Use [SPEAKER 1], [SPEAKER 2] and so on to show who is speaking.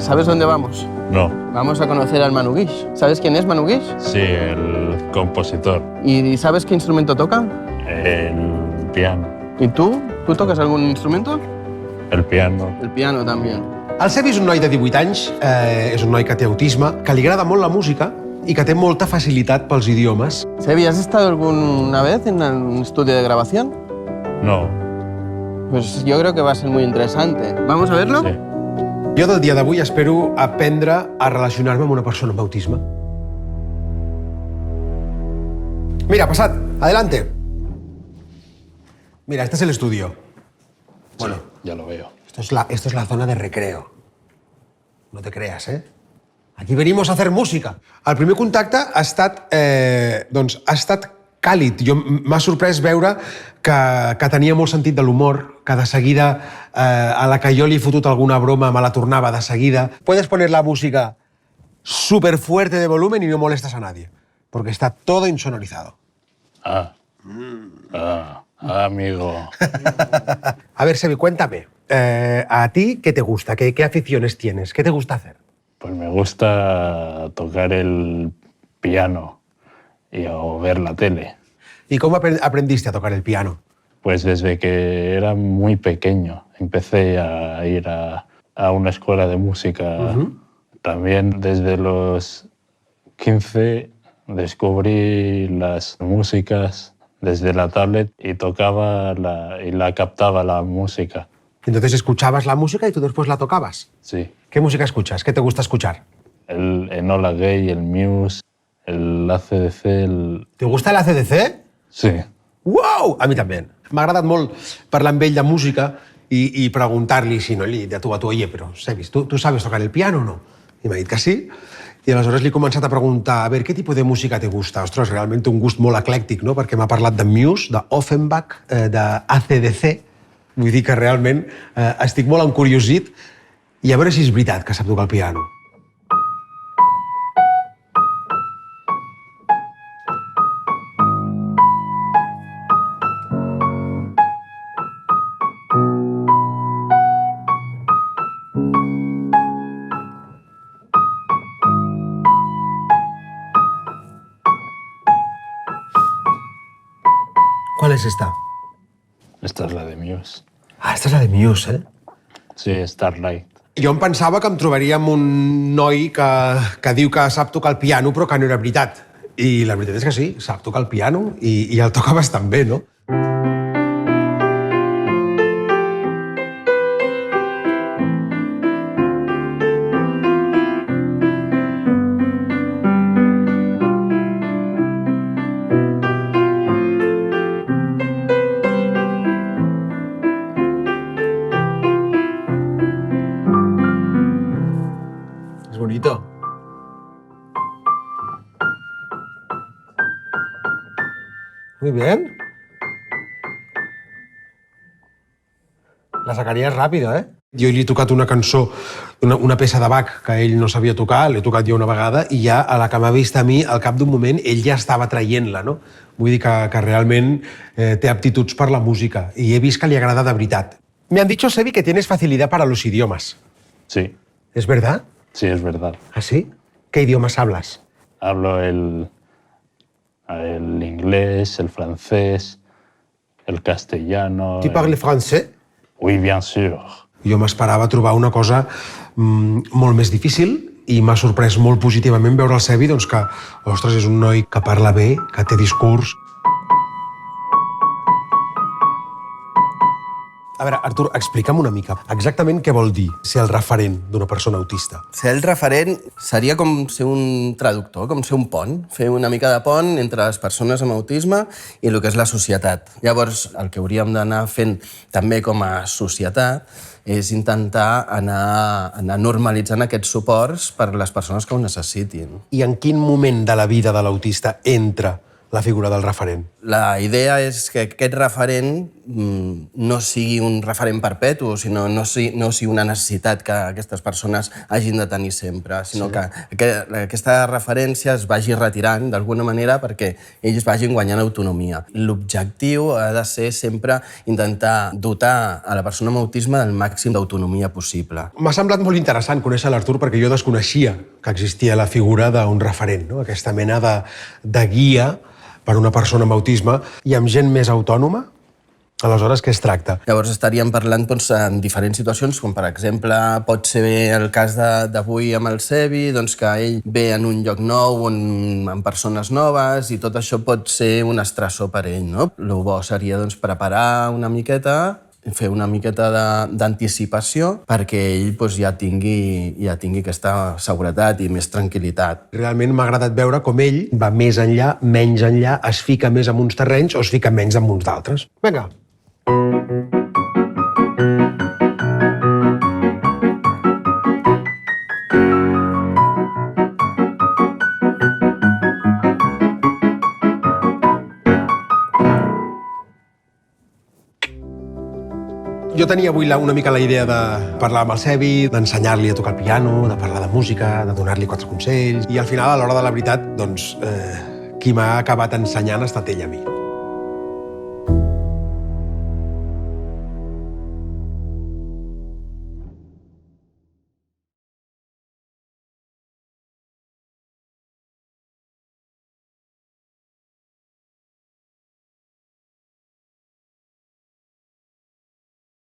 [SPEAKER 1] ¿sabes dónde vamos?
[SPEAKER 2] No.
[SPEAKER 1] Vamos a conocer al Manu Guix. ¿Sabes quién es Manu Guix?
[SPEAKER 2] Sí, el compositor.
[SPEAKER 1] ¿Y sabes qué instrumento toca?
[SPEAKER 2] El piano.
[SPEAKER 1] ¿Y tú? ¿Tú tocas algún instrumento?
[SPEAKER 2] El piano.
[SPEAKER 1] El piano también.
[SPEAKER 3] El Sebi és un noi de 18 anys, és un noi que té autisme, que li agrada molt la música i que té molta facilitat pels idiomes.
[SPEAKER 1] Sebi, ¿has estado alguna vez en un estudio de grabación?
[SPEAKER 2] No.
[SPEAKER 1] Pues yo creo que va a ser muy interesante. ¿Vamos a verlo?
[SPEAKER 2] Sí.
[SPEAKER 3] Jo del dia d'avui espero aprendre a relacionar-me amb una persona amb autisme. Mira, pasad, adelante. Mira, este es el estudio. Bueno,
[SPEAKER 2] Sí, ya lo veo.
[SPEAKER 3] esto es la zona de recreo. No te creas, ¿eh? Aquí venimos a hacer música. El primer contacte ha estat càlid. M'ha sorprès veure que tenia molt sentit de l'humor, que de seguida, a la que jo li he fotut alguna broma, me la tornava de seguida. Puedes poner la música súper fuerte de volumen y no molestas a nadie, porque está todo insonorizado.
[SPEAKER 2] Amigo.
[SPEAKER 3] A ver, Sebi, cuéntame. ¿A ti qué te gusta? ¿Qué aficiones tienes? ¿Qué te gusta hacer?
[SPEAKER 2] Pues me gusta tocar el piano o ver la tele.
[SPEAKER 3] ¿Y cómo aprendiste a tocar el piano?
[SPEAKER 2] Pues desde que era muy pequeño. Empecé a ir a una escuela de música. También desde los 15 descubrí las músicas desde la tablet y tocaba y la captaba la música.
[SPEAKER 3] Entonces escuchabas la música y tú después la tocabas.
[SPEAKER 2] Sí.
[SPEAKER 3] ¿Qué música escuchas? ¿Qué te gusta escuchar?
[SPEAKER 2] El Enola Gay, el Muse, el AC/DC,
[SPEAKER 3] ¿Te gusta el AC/DC?
[SPEAKER 2] Sí.
[SPEAKER 3] Uau! A mi també. M'ha agradat molt parlar amb ell de música i preguntar-li si no, de tu a tu, oye, però Sebis, ¿tú sabes tocar el piano o no? I m'ha dit que sí. I aleshores li he començat a preguntar, a ver, ¿qué tipo de música te gusta? Ostres, realment un gust molt eclèctic, no? Perquè m'ha parlat de Muse, d'Offenbach, d'ACDC. Vull dir que realment estic molt encuriosit i a veure si és veritat que sap tocar el piano. ¿Cuál es esta?
[SPEAKER 2] Esta es la de Muse.
[SPEAKER 3] Ah, esta és la de Muse,
[SPEAKER 2] Sí, Starlight.
[SPEAKER 3] Jo em pensava que em trobaria amb un noi que diu que sap tocar el piano però que no era veritat. I la veritat és que sí, sap tocar el piano i el toca bastant bé, no? Es bonito. Muy bien. La sacaries ràpida, eh? Jo li he tocat una cançó, una peça de Bach que ell no sabia tocar, l'he tocat jo una vegada, i ja a la que m'ha vist a mi, al cap d'un moment, ell ja estava traient-la, no? Vull dir que realment té aptituds per la música i he vist que li agrada de veritat. Me han dicho, Sebi, que tienes facilidad para los idiomas.
[SPEAKER 2] Sí,
[SPEAKER 3] ¿Es verdad?
[SPEAKER 2] sí, es verdad.
[SPEAKER 3] ¿Ah, sí? ¿Qué idiomas hablas?
[SPEAKER 2] Hablo el inglés, el francés, el castellano...
[SPEAKER 3] Tu parles français?
[SPEAKER 2] Oui, bien sûr.
[SPEAKER 3] Jo m'esperava trobar una cosa molt més difícil i m'ha sorprès molt positivament veure el Sebi doncs, que, ostres, és un noi que parla bé, que té discurs. A veure, Artur, explica'm una mica exactament què vol dir ser el referent d'una persona autista.
[SPEAKER 1] Ser el referent seria com ser un traductor, com ser un pont, fer una mica de pont entre les persones amb autisme i el que és la societat. Llavors, el que hauríem d'anar fent també com a societat és intentar anar normalitzant aquests suports per a les persones que ho necessitin.
[SPEAKER 3] I en quin moment de la vida de l'autista entra la figura del referent?
[SPEAKER 1] La idea és que aquest referent no sigui un referent perpetu, sinó no sigui una necessitat que aquestes persones hagin de tenir sempre, sinó que aquesta referència es vagi retirant d'alguna manera perquè ells vagin guanyant autonomia. L'objectiu ha de ser sempre intentar dotar a la persona amb autisme del màxim d'autonomia possible.
[SPEAKER 3] M'ha semblat molt interessant conèixer l'Artur perquè jo desconeixia que existia la figura d'un referent, no? Aquesta mena de guia per una persona amb autisme i amb gent més autònoma. Aleshores, què es tracta?
[SPEAKER 1] Llavors estaríem parlant en diferents situacions, com per exemple pot ser el cas d'avui amb el Sebi, que ell ve en un lloc nou, amb persones noves, i tot això pot ser un estressor per ell, no? El bo seria preparar una miqueta, fer una miqueta d'anticipació perquè ell ja tingui aquesta seguretat i més tranquil·litat.
[SPEAKER 3] Realment m'ha agradat veure com ell va més enllà, menys enllà, es fica més en uns terrenys o es fica menys en uns d'altres. Vinga. Jo tenia avui una mica la idea de parlar amb el Sebi, d'ensenyar-li a tocar el piano, de parlar de música, de donar-li 4 consells, i al final, a l'hora de la veritat, qui m'ha acabat ensenyant ha estat ell a mi.